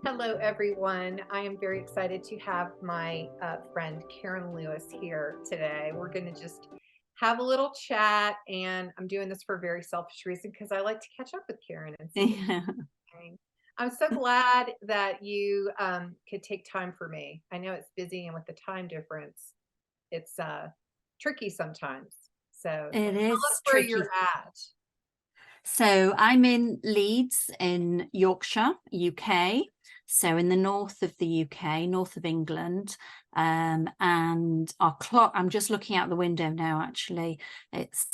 Hello, everyone. I am very excited to have my friend Karen Lewis here today. We're going to just have a little chat, and I'm doing this for a very selfish reason because I like to catch up with Karen and see what Yeah. she's doing. I'm so glad that you could take time for me. I know it's busy, and with the time difference, it's tricky sometimes. So It tell us is where you're tricky. at. So I'm in Leeds in Yorkshire, UK. So in the north of the UK, north of England. And our clock, I'm just looking out the window now, actually. It's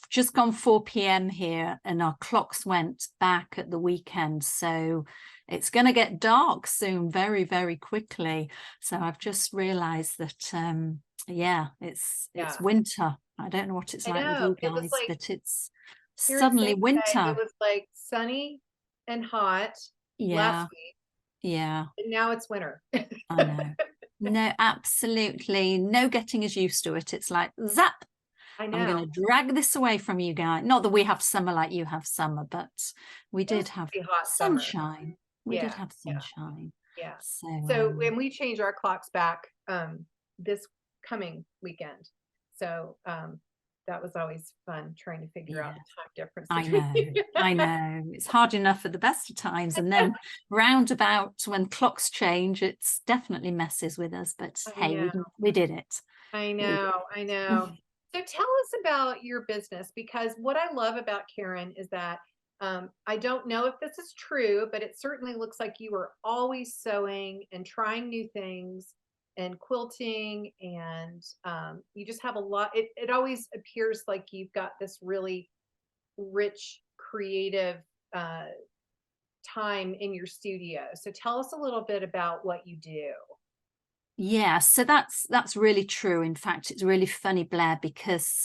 just gone 4 p.m. here, and our clocks went back at the weekend. So it's going to get dark soon, very, very quickly. So I've just realized that yeah, it's Yeah, winter. I don't know what it's I like with know. you It was guys, like but it's here in suddenly Spain today, it winter. was like sunny and hot last Yeah, week, yeah, and now it's winter. I know. No, absolutely no getting us used to it. It's like zap. I I'm going to know. drag this away from you guys. Not that we have summer like you have summer, but we It was did a have pretty hot summer. sunshine. We did Yeah, have yeah, sunshine. yeah. So So when we change our clocks back this coming weekend. So that was always fun trying to figure out yeah, the time difference I between know. I know. It's hard enough at the best of times. And then roundabout when clocks change, it's definitely messes with us. But I hey, know. we did it. I We know, did I it. know. So tell us about your business, because what I love about Karen is that I don't know if this is true, but it certainly looks like you are always sewing and trying new things and quilting, and you just have a lot. It always appears like you've got this really rich, creative uh, time in your studio. So tell us a little bit about what you do. Yeah, so that's really true. In fact, it's really funny, Blair, because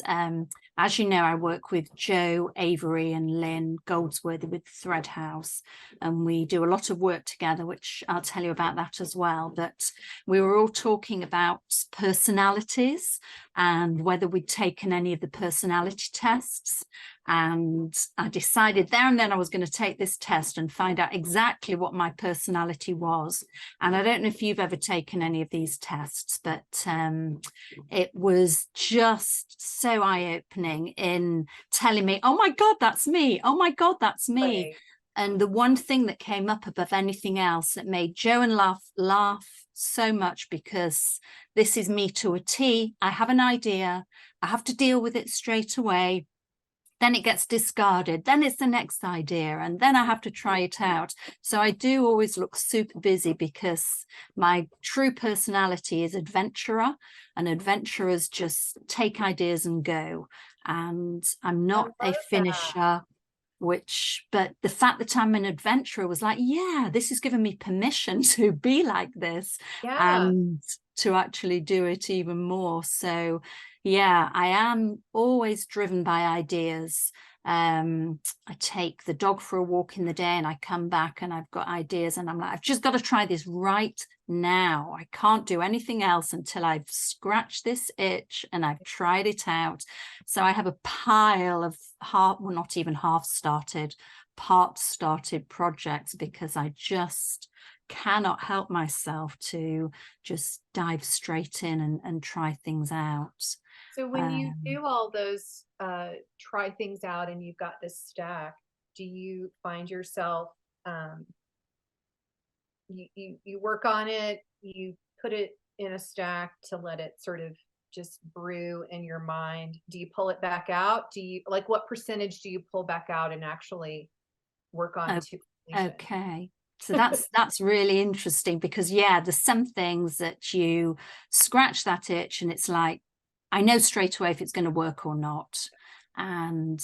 as you know, I work with Joe, Avery, and Lynn Goldsworthy with Thread House, and we do a lot of work together, which I'll tell you about that as well. But we were all talking about personalities and whether we'd taken any of the personality tests. And I decided there and then I was going to take this test and find out exactly what my personality was. And I don't know if you've ever taken any of these tests, but it was just so eye-opening in telling me, oh my God, that's me. Oh my God, that's me. Right. And the one thing that came up above anything else that made Joe and laugh so much, because this is me to a T. I have an idea. I have to deal with it straight away, then it gets discarded, then it's the next idea, and then I have to try it out. So I do always look super busy because my true personality is adventurer, and adventurers just take ideas and go. And I'm I not a love that. finisher, but the fact that I'm an adventurer was like, yeah, this has given me permission to be like this Yeah. and to actually do it even more. So yeah, I am always driven by ideas. I take the dog for a walk in the day and I come back and I've got ideas and I'm like, I've just got to try this right now. I can't do anything else until I've scratched this itch and I've tried it out. So I have a pile of well, not even half started, part started projects because I just cannot help myself to just dive straight in and try things out. So when you Um, do all those try things out and you've got this stack, do you find yourself um, you work on it, you put it in a stack to let it sort of just brew in your mind? Do you pull it back out? Do you like what percentage do you pull back out and actually work on o- to completion? okay. So that's really interesting because yeah, there's some things that you scratch that itch and it's like, I know straight away if it's going to work or not. And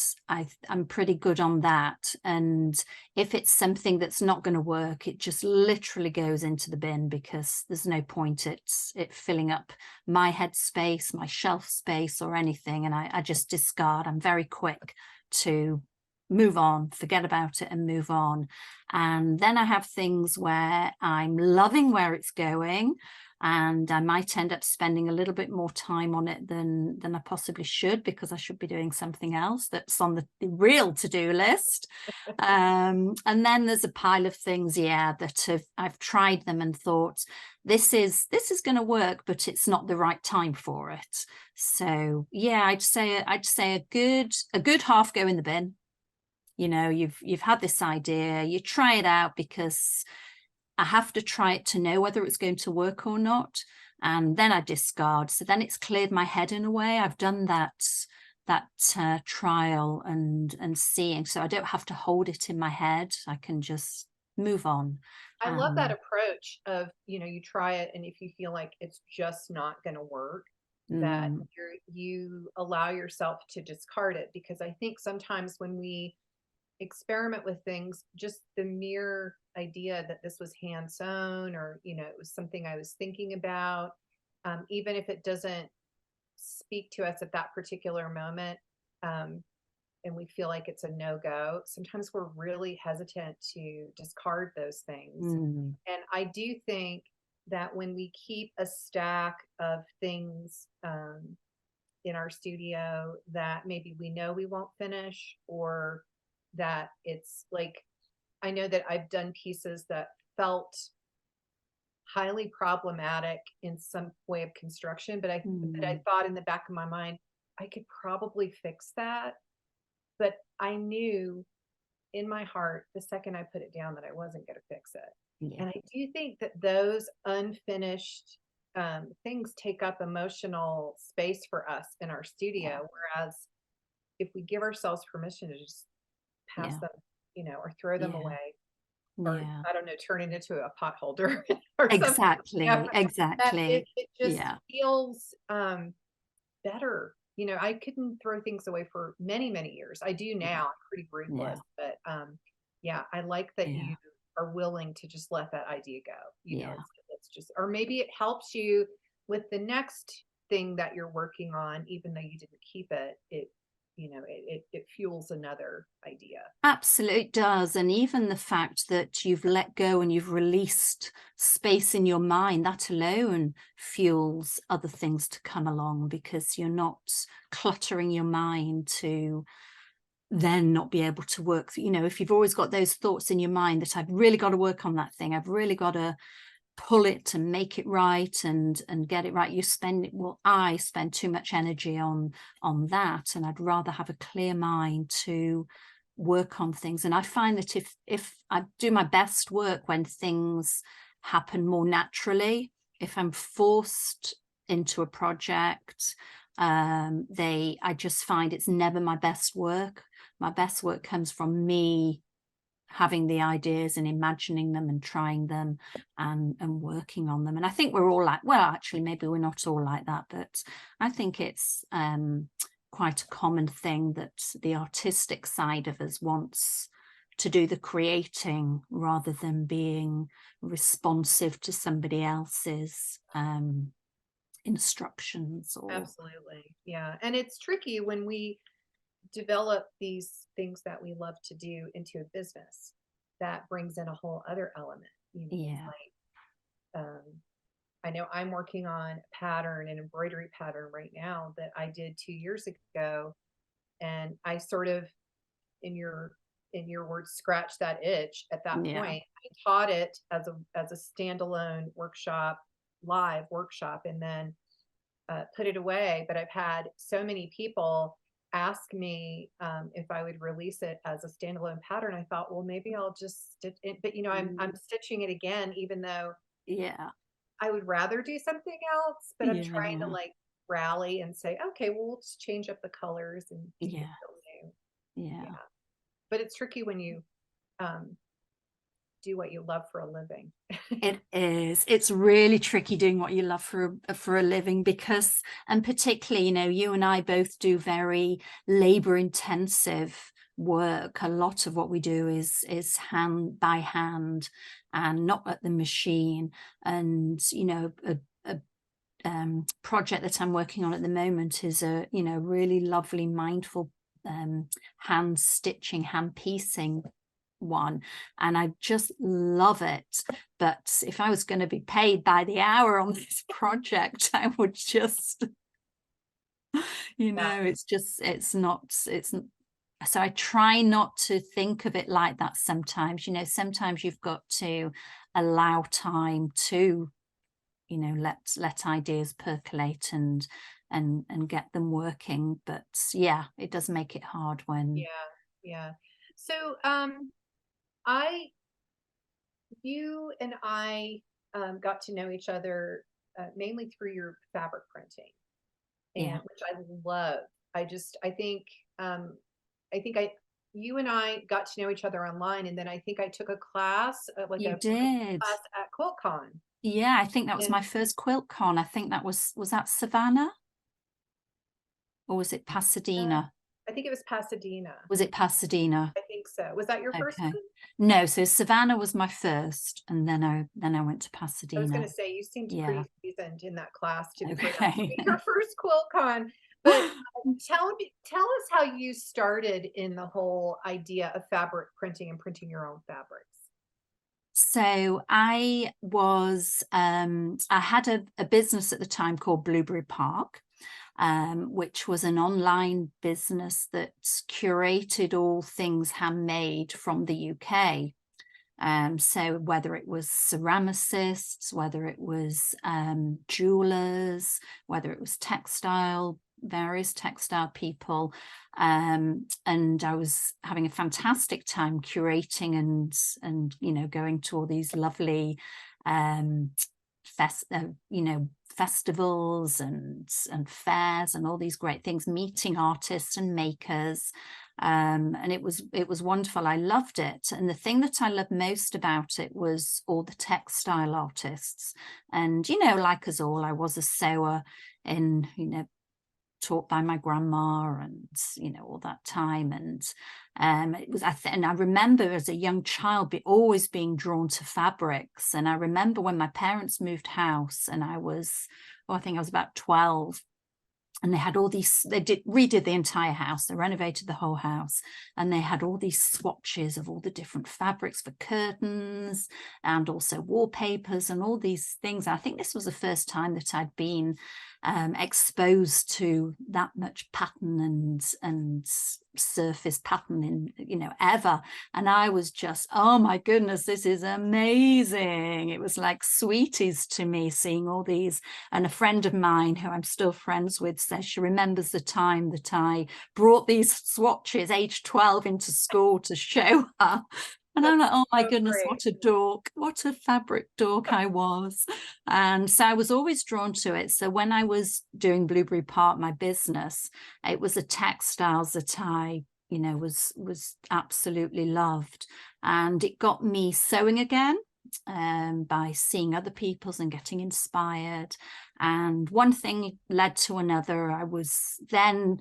I'm pretty good on that. And if it's something that's not going to work, it just literally goes into the bin because there's no point it filling up my headspace, my shelf space, or anything. And I just discard. I'm very quick to move on, forget about it and move on. And then I have things where I'm loving where it's going, and I might end up spending a little bit more time on it than I possibly should, because I should be doing something else that's on the real to-do list. And then there's a pile of things, yeah, that I've tried them and thought, this is going to work, but it's not the right time for it. So yeah, I'd say a good half go in the bin. You know, you've had this idea, you try it out, because I have to try it to know whether it's going to work or not, and then I discard. So then it's cleared my head in a way. I've done that trial and seeing, so I don't have to hold it in my head. I can just move on. I love that approach of, you try it, and if you feel like it's just not going to work, that Mm, you allow yourself to discard it. Because I think sometimes when we experiment with things, just the mere idea that this was hand sewn, or it was something I was thinking about, even if it doesn't speak to us at that particular moment, um, and we feel like it's a no-go, sometimes we're really hesitant to discard those things. mm, And I do think that when we keep a stack of things in our studio that maybe we know we won't finish, or that it's like, I know that I've done pieces that felt highly problematic in some way of construction, but I mm, thought in the back of my mind, I could probably fix that. But I knew in my heart, the second I put it down, that I wasn't going to fix it. yeah, And I do think that those unfinished things take up emotional space for us in our yeah, studio. Whereas if we give ourselves permission to just pass yeah, them, or throw them yeah, away, or yeah. I don't know, turn it into a pot holder or something, Exactly, that exactly. it just Yeah, feels better. I couldn't throw things away for many, many years. I do yeah, now. I'm pretty yeah, ruthless, but yeah, I like that you yeah, are willing to just let that idea go. yeah. It's just, or maybe it helps you with the next thing that you're working on, even though you didn't keep it. It fuels another idea. Absolutely does. And even the fact that you've let go and you've released space in your mind, that alone fuels other things to come along, because you're not cluttering your mind to then not be able to work. You know, if you've always got those thoughts in your mind that I've really got to work on that thing, I've really got to pull it to make it right and get it right, I spend too much energy on that, and I'd rather have a clear mind to work on things. And I find that if I do my best work when things happen more naturally. If I'm forced into a project, I just find it's never my best work. My best work comes from me having the ideas and imagining them and trying them and working on them. And I think we're all like, well, actually, maybe we're not all like that, but I think it's quite a common thing that the artistic side of us wants to do the creating rather than being responsive to somebody else's instructions. Or Absolutely. Yeah. And it's tricky when we develop these things that we love to do into a business. That brings in a whole other element. It's yeah, like, I know I'm working on a pattern, an embroidery pattern right now that I did 2 years ago. And I sort of, in your words, scratch that itch at that yeah, point. I taught it as a standalone workshop, live workshop, and then put it away. But I've had so many people ask me if I would release it as a standalone pattern. I thought, well, maybe I'll just stitch it, but I'm mm, stitching it again, even though yeah, I would rather do something else. But I'm trying to yeah, like rally and say, okay, well, we'll just change up the colors and make it yeah, feel new. yeah. Yeah, but it's tricky when you um, do what you love for a living. It is. It's really tricky doing what you love for a living, because, and particularly, you know, you and I both do very labor intensive work. A lot of what we do is hand by hand and not at the machine. And, you know, a project that I'm working on at the moment is a, you know, really lovely, mindful hand stitching, hand piecing one, and I just love it. But if I was going to be paid by the hour on this project, I would just, Yeah. it's not, so I try not to think of it like that sometimes. Sometimes you've got to allow time to, let ideas percolate and get them working. But yeah, it does make it hard when. Yeah. Yeah. So, I you and I got to know each other mainly through your fabric printing, Yeah, and which I love. Um, I think you and I got to know each other online, and then I think I took a class, like you a did. class at QuiltCon. Yeah, I think that was And my first quilt con. I think was that Savannah, or was it uh, Pasadena? I think it was Pasadena. Was it Pasadena? I think so. Was that your first Okay. one? No, so Savannah was my first, and then I went to I was going to Pasadena. say you seemed Yeah. pretty seasoned in that class for that to Okay. be your first QuiltCon. But tell us how you started in the whole idea of fabric printing and printing your own fabrics. So I had a business at the time called Blueberry Park, which was an online business that curated all things handmade from the UK. So whether it was ceramicists, whether it was jewelers, whether it was various textile people, and I was having a fantastic time curating and going to all these lovely um, festivals and fairs and all these great things, meeting artists and makers. And it was wonderful. I loved it. And the thing that I loved most about it was all the textile artists. And, like us all, I was a sewer in, taught by my grandma and all that time. And it was and I remember as a young child always being drawn to fabrics. And I remember when my parents moved house and I think I was about 12, and they had all these, redid the entire house, they renovated the whole house, and they had all these swatches of all the different fabrics for curtains and also wallpapers and all these things. I think this was the first time that I'd been exposed to that much pattern and surface pattern ever. And I was just, oh my goodness, this is amazing. It was like sweeties to me, seeing all these. And a friend of mine who I'm still friends with says she remembers the time that I brought these swatches age 12 into school to show her. And I'm That's like, oh my so goodness, great. what a dork, what a fabric dork I was. And so I was always drawn to it. So when I was doing Blueberry Park, my business, it was the textiles that I, was absolutely loved. And it got me sewing again by seeing other people's and getting inspired. And one thing led to another. I was then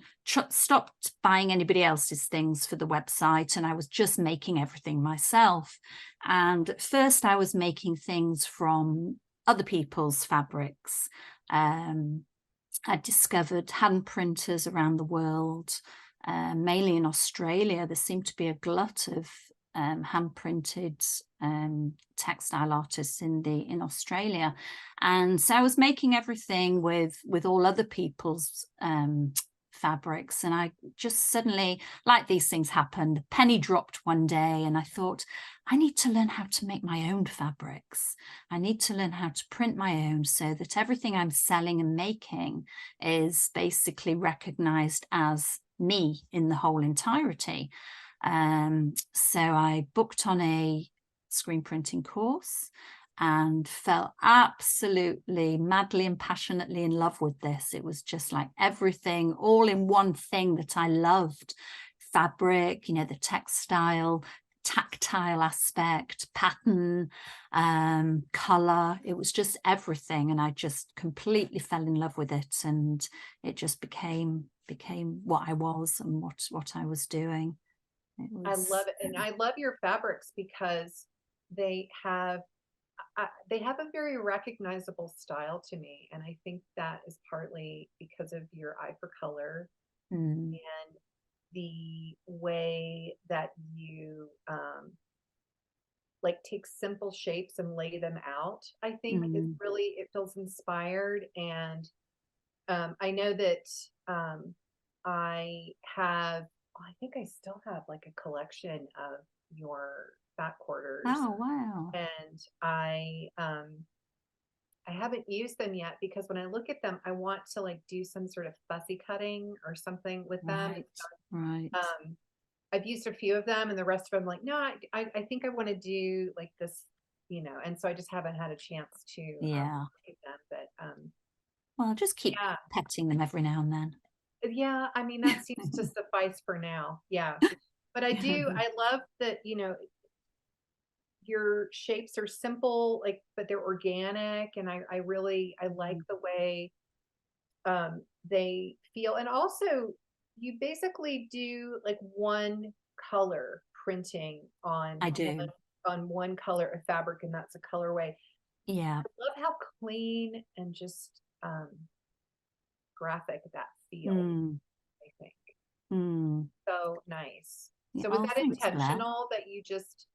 stopped buying anybody else's things for the website, and I was just making everything myself. And at first I was making things from other people's fabrics. I discovered hand printers around the world, mainly in Australia. There seemed to be a glut of hand printed textile artists in Australia, and so I was making everything with all other people's fabrics. And I just suddenly, like these things happen, the penny dropped one day, and I thought, I need to learn how to make my own fabrics. I need to learn how to print my own so that everything I'm selling and making is basically recognized as me in the whole entirety. So I booked on a screen printing course and fell absolutely madly and passionately in love with this. It was just like everything all in one thing that I loved. Fabric, the textile, tactile aspect, pattern, color. It was just everything. And I just completely fell in love with it. And it just became what I was and what I was doing. It I was, love it, and I love your fabrics because they have they have a very recognizable style to me, and I think that is partly because of your eye for color mm, and the way that you like take simple shapes and lay them out, I think is Mm. really, it feels inspired. And I know that I have, I think I still have like a collection of your fat quarters, Oh, wow. and I haven't used them yet because when I look at them, I want to like do some sort of fussy cutting or something with them. And Right. Right. I've used a few of them, and the rest of them, like, no, I think I want to do like this, and so I just haven't had a chance to Yeah. take them. But Well, just keep yeah, petting them every now and then. yeah, I mean, that seems to suffice for now. Yeah. But I love that, your shapes are simple, like, but they're organic. And I really, I like the way they feel. And also, you basically do like one color printing I do. on one color of fabric, and that's a colorway. Yeah. I love how clean and just graphic that feels, Mm. I think. Mm. So nice. Yeah. So was Oh, that thanks, Blair. intentional that you just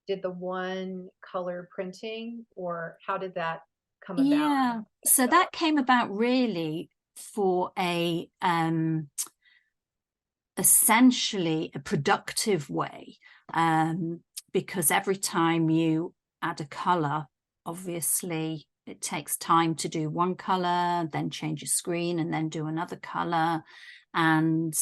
did the one color printing, or how did that come about? Yeah. So that came about really for a essentially a productive way, because every time you add a color, obviously it takes time to do one color, then change your screen, and then do another color. And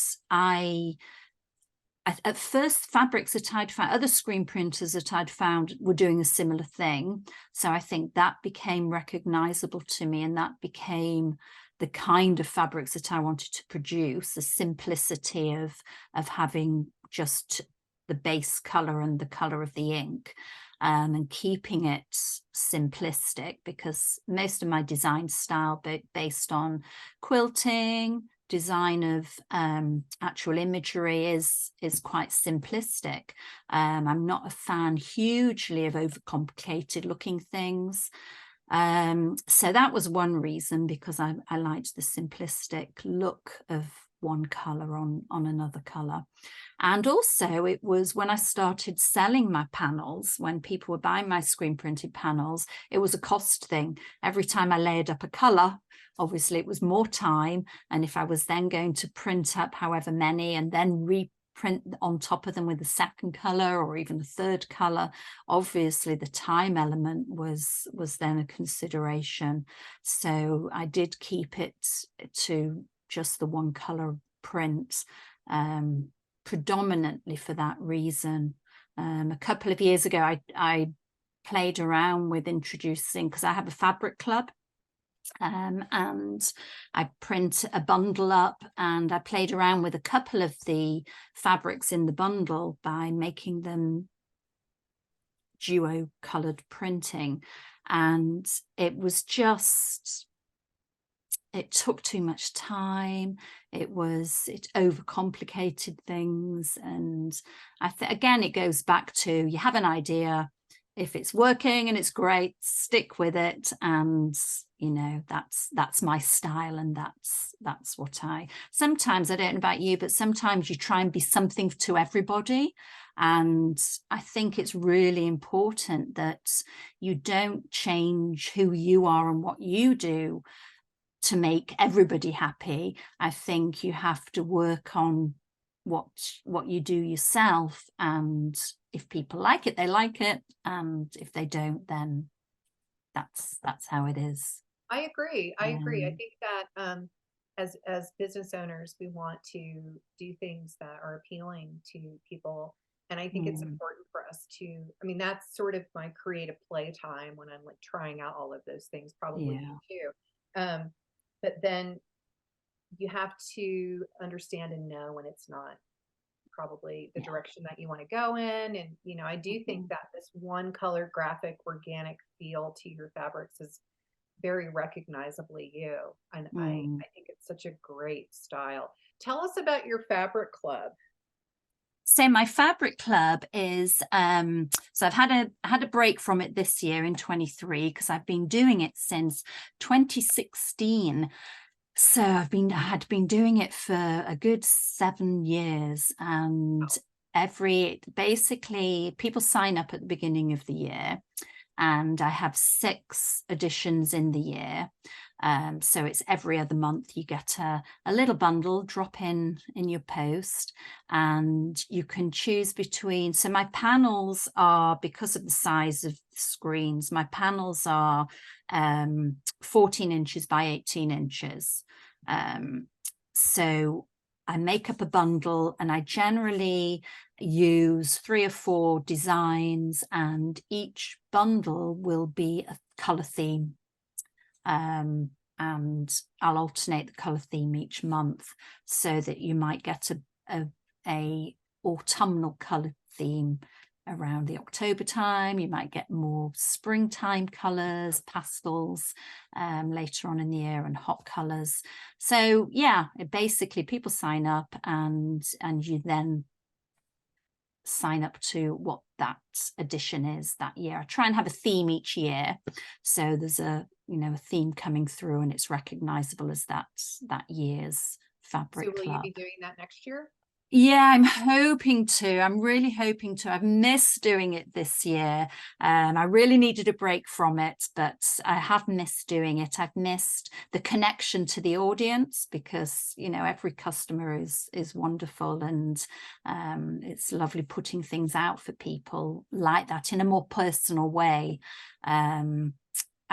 at first, fabrics that I'd found, other screen printers that I'd found were doing a similar thing. So I think that became recognizable to me, and that became the kind of fabrics that I wanted to produce, the simplicity of having just the base color and the color of the ink, and keeping it simplistic, because most of my design style based on quilting, design of actual imagery is quite simplistic. I'm not a fan hugely of overcomplicated looking things. So that was one reason, because I liked the simplistic look of one color on another color. And also it was when I started selling my panels, when people were buying my screen printed panels, it was a cost thing. Every time I layered up a color, obviously it was more time. And if I was then going to print up however many and then reprint on top of them with a second color or even a third color, obviously the time element was then a consideration. So I did keep it to just the one color print, predominantly for that reason. A couple of years ago, I played around with introducing, because I have a fabric club, and I print a bundle up, and I played around with a couple of the fabrics in the bundle by making them duo colored printing. And it was just, it took too much time. It overcomplicated things. And again, it goes back to, you have an idea, if it's working and it's great, stick with it. And that's my style, and that's what sometimes, I don't know about you, but sometimes you try and be something to everybody. And I think it's really important that you don't change who you are and what you do to make everybody happy. I think you have to work on what you do yourself, and if people like it, they like it, and if they don't, then that's how it is. I agree. I agree. I um, think that as business owners, we want to do things that are appealing to people. And I think it's mm, important for us to, I mean, that's sort of my creative playtime when I'm like trying out all of those things, probably you yeah, too. But then you have to understand and know when it's not probably the yeah. direction that you want to go in. And, I do think Mhm. that this one color graphic organic feel to your fabrics is very recognizably you. And I Mm. think it's such a great style. Tell us about your fabric club. So my fabric club is, so I've had a break from it this year in 23, because I've been doing it since 2016. So I had been doing it for a good 7 years, and basically people sign up at the beginning of the year, and I have 6 editions in the year. So it's every other month you get a little bundle drop in your post, and you can choose between. So my panels are, because of the size of the screens, my panels are 14 inches by 18 inches. So I make up a bundle, and I generally use 3 or 4 designs, and each bundle will be a color theme. And I'll alternate the color theme each month, so that you might get a autumnal color theme around the October time. You might get more springtime colors, pastels later on in the year, and hot colors. So yeah, basically people sign up, and you then sign up to what that edition is that year. I try and have a theme each year, so there's a theme coming through, and it's recognizable as that year's fabric So will you club. be doing that next year? Yeah, I'm hoping to. I'm really hoping to. I've missed doing it this year. I really needed a break from it, but I have missed doing it. I've missed the connection to the audience, because every customer is wonderful, and it's lovely putting things out for people like that in a more personal way.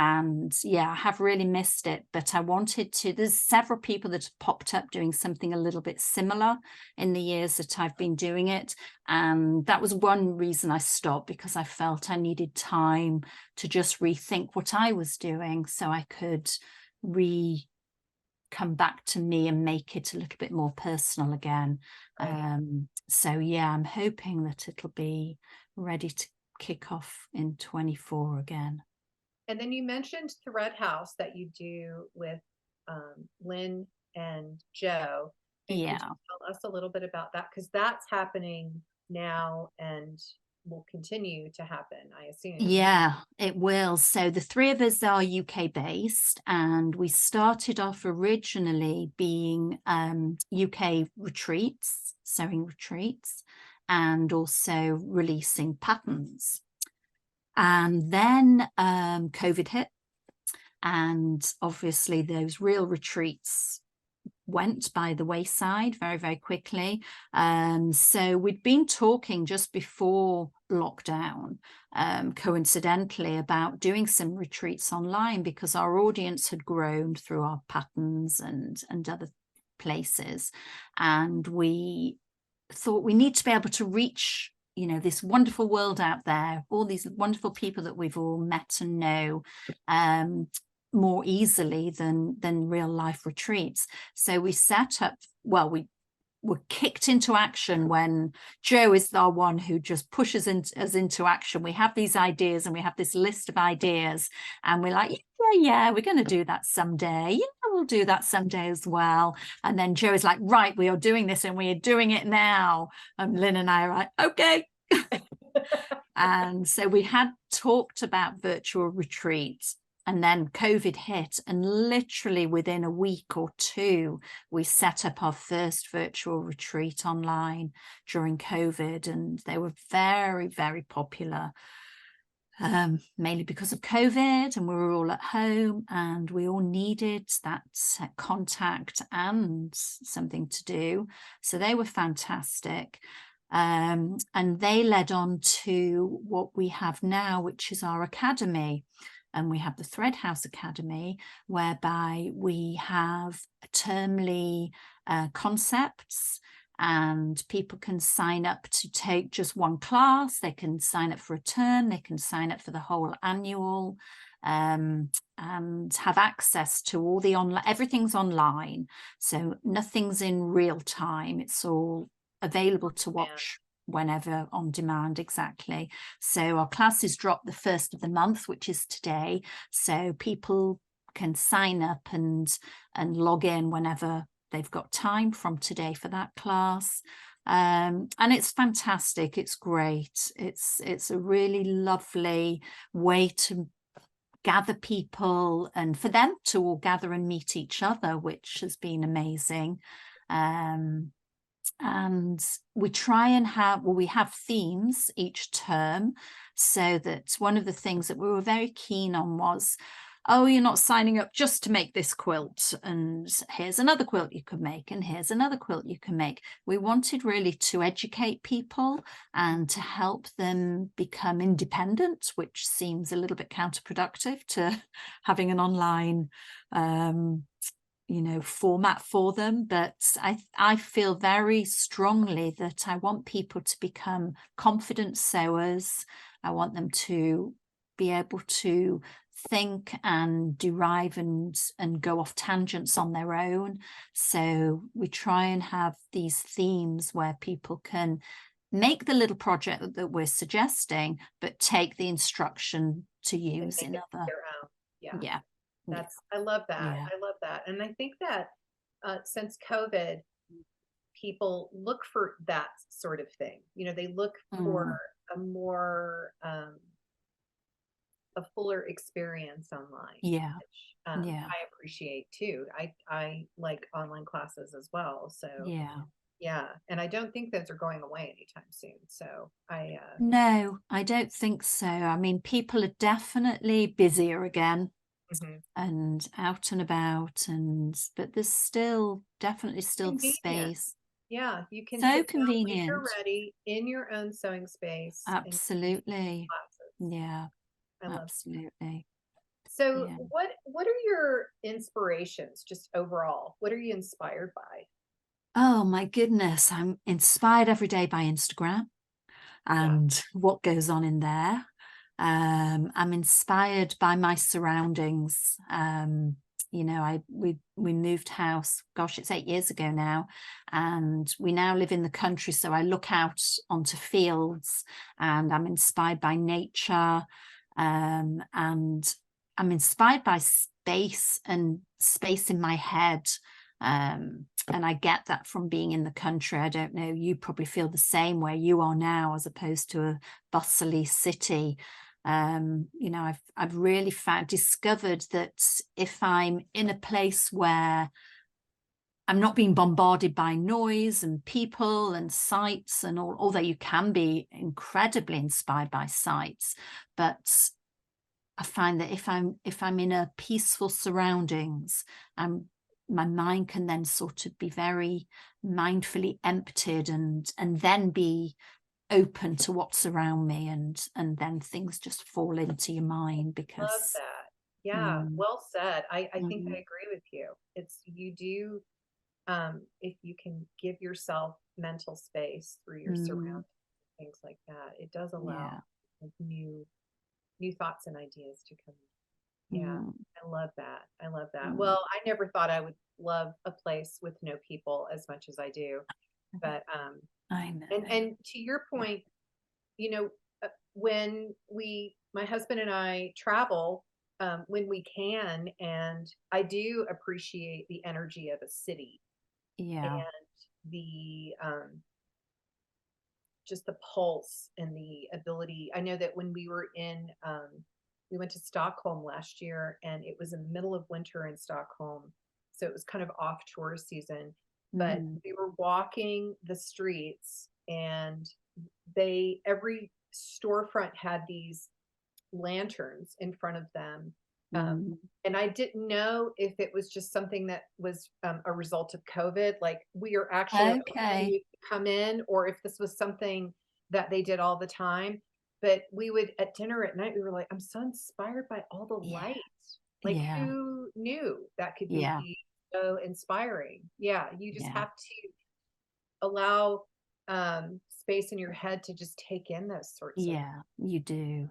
And yeah, I have really missed it, but I wanted to. There's several people that have popped up doing something a little bit similar in the years that I've been doing it. And that was one reason I stopped, because I felt I needed time to just rethink what I was doing, so I could come back to me and make it a little bit more personal again. Right. So yeah, I'm hoping that it'll be ready to kick off in 24 again. And then you mentioned Thread House that you do with Lynn and Joe. And could you Yeah. tell us a little bit about that? Because that's happening now and will continue to happen, I assume. Yeah, it will. So the 3 of us are UK based, and we started off originally being UK retreats, sewing retreats, and also releasing patterns. And then COVID hit, and obviously those real retreats went by the wayside very, very quickly. So we'd been talking just before lockdown, coincidentally, about doing some retreats online, because our audience had grown through our patterns and other places. And we thought we need to be able to reach this wonderful world out there, all these wonderful people that we've all met and know, more easily than real life retreats. So we set up, well, we were kicked into action when Joe is the one who just pushes us into action. We have these ideas, and we have this list of ideas, and we're like, yeah, we're going to do that someday. Yeah, we'll do that someday as well. And then Joe is like, right, we are doing this, and we are doing it now. And Lynn and I are like, okay. And so we had talked about virtual retreats, and then COVID hit, and literally within a week or 2, we set up our first virtual retreat online during COVID, and they were very, very popular, mainly because of COVID, and we were all at home, and we all needed that contact and something to do. So they were fantastic. And they led on to what we have now, which is our academy. And we have the Thread House Academy, whereby we have termly concepts, and people can sign up to take just one class. They can sign up for a term. They can sign up for the whole annual, and have access to all the online. Everything's online, so nothing's in real time. It's all available to watch whenever, on demand. Exactly. So our classes drop the 1st of the month, which is today, so people can sign up and log in whenever they've got time from today for that class. And it's fantastic. It's great. It's a really lovely way to gather people, and for them to all gather and meet each other, which has been amazing. And we try and have, well, we have themes each term, so that one of the things that we were very keen on was, oh, you're not signing up just to make this quilt, and here's another quilt you can make, and here's another quilt you can make. We wanted really to educate people and to help them become independent, which seems a little bit counterproductive to having an online format for them. But I feel very strongly that I want people to become confident sewers. I want them to be able to think and derive and go off tangents on their own. So we try and have these themes where people can make the little project that we're suggesting, but take the instruction to use in other. Their own. Yeah. Yeah. I love that. Yeah. I love that. And I think that since COVID, people look for that sort of thing. They look for a more, a fuller experience online. Yeah. Which, Yeah. I appreciate too. I like online classes as well. So yeah. And I don't think those are going away anytime soon. So no, I don't think so. I mean, people are definitely busier again. And out and about, but there's definitely still the space. Yeah, you can So sit down when convenient. you're ready in your own sewing space. Absolutely. Yeah, I love absolutely. So yeah. what are your inspirations just overall? What are you inspired by? Oh my goodness, I'm inspired every day by Instagram and what goes on in there. I'm inspired by my surroundings. We moved house, gosh, it's 8 years ago now, and we now live in the country. So I look out onto fields and I'm inspired by nature, and I'm inspired by space and space in my head. And I get that from being in the country. I don't know, you probably feel the same where you are now, as opposed to a bustly city. I've really discovered that if I'm in a place where I'm not being bombarded by noise and people and sights and all, although you can be incredibly inspired by sights, but I find that if I'm in a peaceful surroundings, my mind can then sort of be very mindfully emptied and then be open to what's around me, and then things just fall into your mind. Because love that. Yeah, well said. I think I agree with you. You do, if you can give yourself mental space through your surroundings, things like that, it does allow new thoughts and ideas to come in. Yeah, I love that. I love that. Well, I never thought I would love a place with no people as much as I do. But I know. And to your point, when my husband and I travel, when we can, and I do appreciate the energy of a city and the just the pulse and the ability. I know that when we went to Stockholm last year, and it was in the middle of winter in Stockholm, so it was kind of off tourist season, but we were walking the streets, and every storefront had these lanterns in front of them. And I didn't know if it was just something that was a result of COVID, like we are actually okay to come in, or if this was something that they did all the time. But we would, at dinner at night, we were like, I'm so inspired by all the lights. Like, who knew that could be so inspiring? Yeah, you just have to allow space in your head to just take in those sorts of. You do.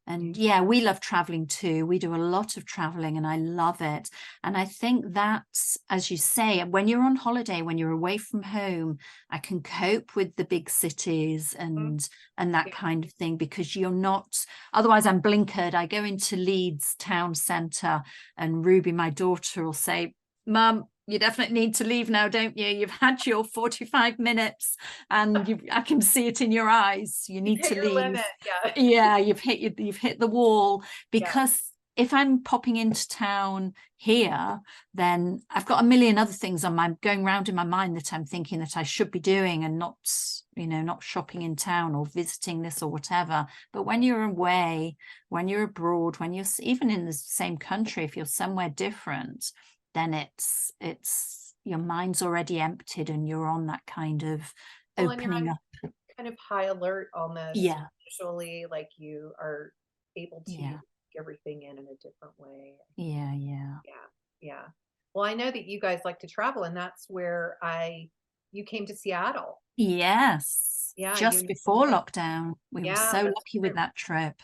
And we love traveling too. We do a lot of traveling and I love it. And I think that's, as you say, when you're on holiday, when you're away from home, I can cope with the big cities and that kind of thing, because you're not, otherwise I'm blinkered. I go into Leeds town centre and Ruby, my daughter, will say, Mum, you definitely need to leave now, don't you? You've had your 45 minutes and I can see it in your eyes. You need to leave. Limit. You've hit the wall, because if I'm popping into town here, then I've got a million other things going around in my mind that I'm thinking that I should be doing, and not, not shopping in town or visiting this or whatever. But when you're away, when you're abroad, when you're even in the same country, if you're somewhere different, then it's your mind's already emptied and you're on that kind of Well, and you're opening on up. kind of high alert almost Yeah, visually, like you are able to yeah, take everything in a different way. yeah, yeah. Yeah, yeah. Well, I know that you guys like to travel, and that's where you came to Seattle. Yes, Yeah, you just and before your lockdown. We were yeah, so that's lucky with true. that trip.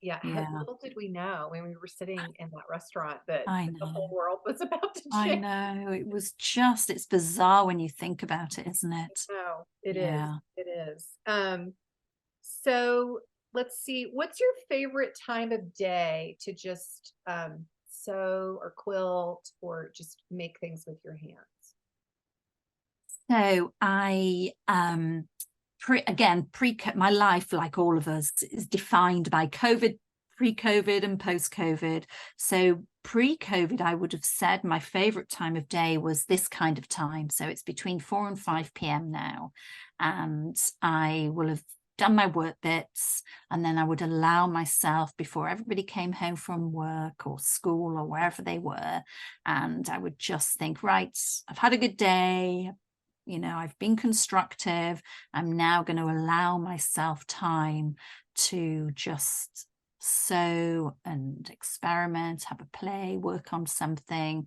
Yeah, Yeah, little did we know when we were sitting in that restaurant that I the whole know. world was about to I change. know. It was just, it's bizarre when you think about it, isn't it? No, it is. Yeah. It is. So let's see, what's your favorite time of day to just sew or quilt or just make things with your hands? So I my life, like all of us, is defined by COVID, pre-COVID and post-COVID. So pre-COVID, I would have said my favorite time of day was this kind of time. So it's between 4 and 5 p.m. now. And I will have done my work bits, and then I would allow myself, before everybody came home from work or school or wherever they were, and I would just think, right, I've had a good day, I've been constructive. I'm now going to allow myself time to just sew and experiment, have a play, work on something.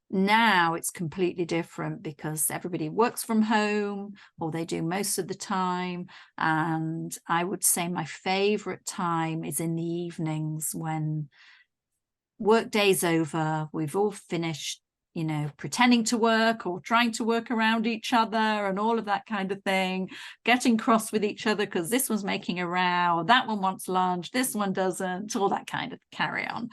Now it's completely different because everybody works from home, or they do most of the time. And I would say my favorite time is in the evenings, when work day's over, we've all finished, pretending to work or trying to work around each other and all of that kind of thing, getting cross with each other because this one's making a row, that one wants lunch, this one doesn't, all that kind of carry on.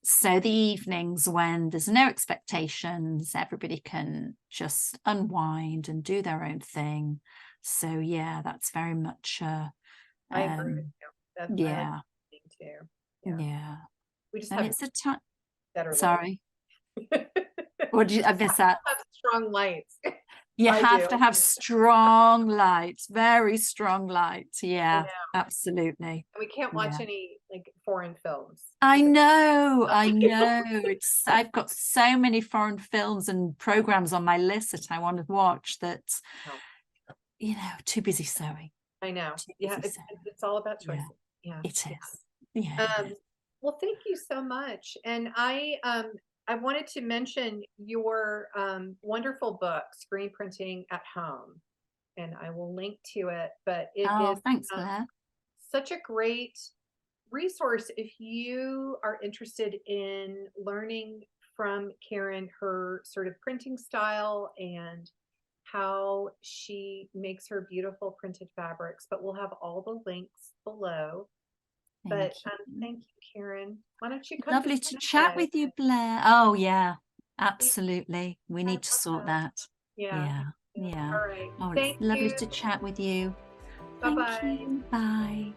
So the evenings, when there's no expectations, everybody can just unwind and do their own thing. So yeah, that's very much I agree with you. I like yeah, that too. Yeah. yeah. We just And have it's a time. better light. Sorry, I what did you, I missed that? have strong lights. You I have do. to have strong lights, very strong lights. I Yeah, know. absolutely. And we can't watch Yeah. any like foreign films I because know, of I you. know. I've got so many foreign films and programs on my list that I want to watch that, No, too busy sewing. I know. Too Yeah, busy it's sewing. it's all about Yeah, choices. Yeah. it Yeah. is. Yeah, it is. Well, thank you so much. And I wanted to mention your wonderful book, Screen Printing at Home, and I will link to it. But it Oh, is thanks, um, Blair. such a great resource if you are interested in learning from Karen her sort of printing style and how she makes her beautiful printed fabrics. But we'll have all the links below. Thank But you. thank you, Karen. Why don't you come to Lovely San to chat Jose? with you, Blair. Oh, yeah, Yeah, absolutely. We I need to love sort that. that. Yeah. Yeah, Yeah. yeah. All right. Oh, it's Thank lovely you. to chat with you. Bye Thank bye. you. Bye.